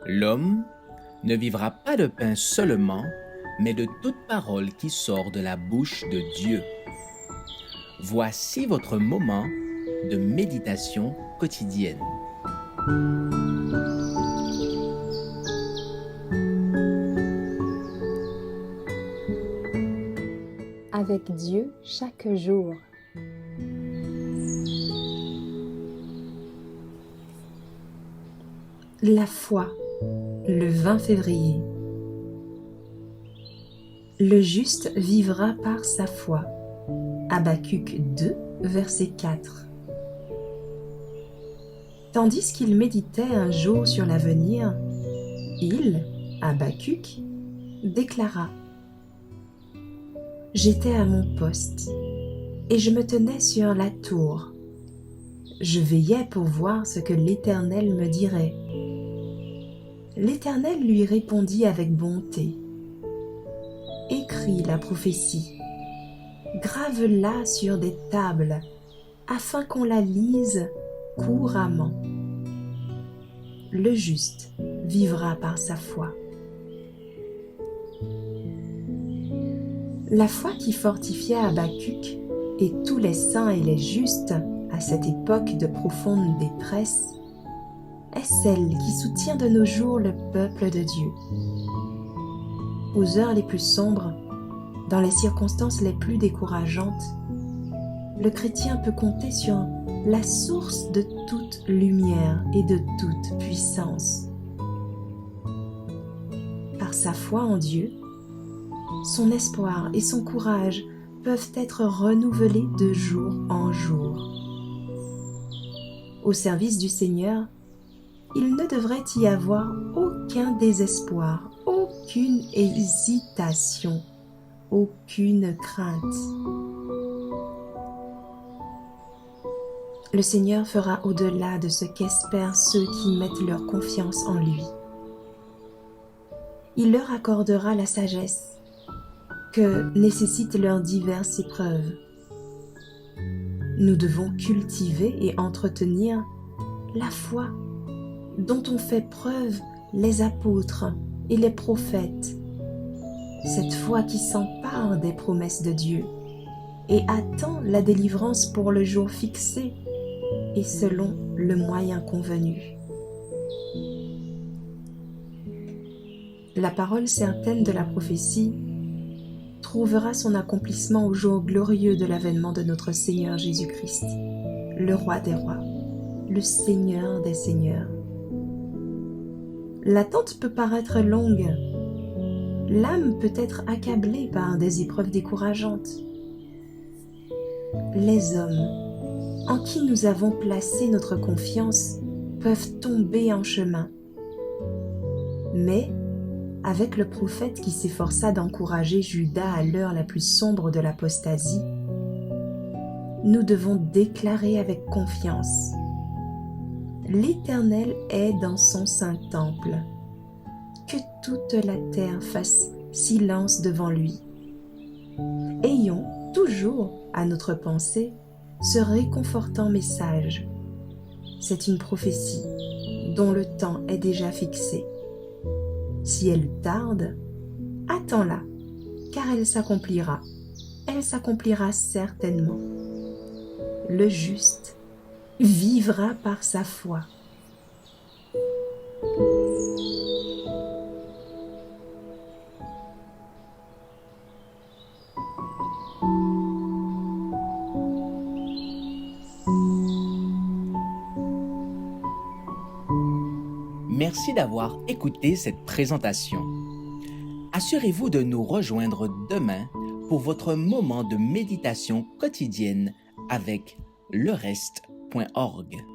L'homme ne vivra pas de pain seulement, mais de toute parole qui sort de la bouche de Dieu. Voici votre moment de méditation quotidienne. Avec Dieu chaque jour. La foi, le 20 février. Le juste vivra par sa foi. Habacuc 2, verset 4. Tandis qu'il méditait un jour sur l'avenir, il, Habacuc, déclara: J'étais à mon poste, et je me tenais sur la tour. Je veillais pour voir ce que l'Éternel me dirait. L'Éternel lui répondit avec bonté. Écris la prophétie, grave-la sur des tables, afin qu'on la lise couramment. Le juste vivra par sa foi. La foi qui fortifia Habacuc et tous les saints et les justes à cette époque de profonde détresse est celle qui soutient de nos jours le peuple de Dieu. Aux heures les plus sombres, dans les circonstances les plus décourageantes, le chrétien peut compter sur la source de toute lumière et de toute puissance. Par sa foi en Dieu, son espoir et son courage peuvent être renouvelés de jour en jour. Au service du Seigneur, il ne devrait y avoir aucun désespoir, aucune hésitation, aucune crainte. Le Seigneur fera au-delà de ce qu'espèrent ceux qui mettent leur confiance en lui. Il leur accordera la sagesse que nécessitent leurs diverses épreuves. Nous devons cultiver et entretenir la foi dont ont fait preuve les apôtres et les prophètes, cette foi qui s'empare des promesses de Dieu et attend la délivrance pour le jour fixé et selon le moyen convenu. La parole certaine de la prophétie trouvera son accomplissement au jour glorieux de l'avènement de notre Seigneur Jésus-Christ, le Roi des rois, le Seigneur des seigneurs. L'attente peut paraître longue. L'âme peut être accablée par des épreuves décourageantes. Les hommes en qui nous avons placé notre confiance peuvent tomber en chemin. Mais, avec le prophète qui s'efforça d'encourager Judas à l'heure la plus sombre de l'apostasie, nous devons déclarer avec confiance: L'Éternel est dans son saint temple. Que toute la terre fasse silence devant lui. Ayons toujours à notre pensée ce réconfortant message. C'est une prophétie dont le temps est déjà fixé. Si elle tarde, attends-la, car elle s'accomplira. Elle s'accomplira certainement. Le juste vivra par sa foi. Merci d'avoir écouté cette présentation. Assurez-vous de nous rejoindre demain pour votre moment de méditation quotidienne avec lereste.org.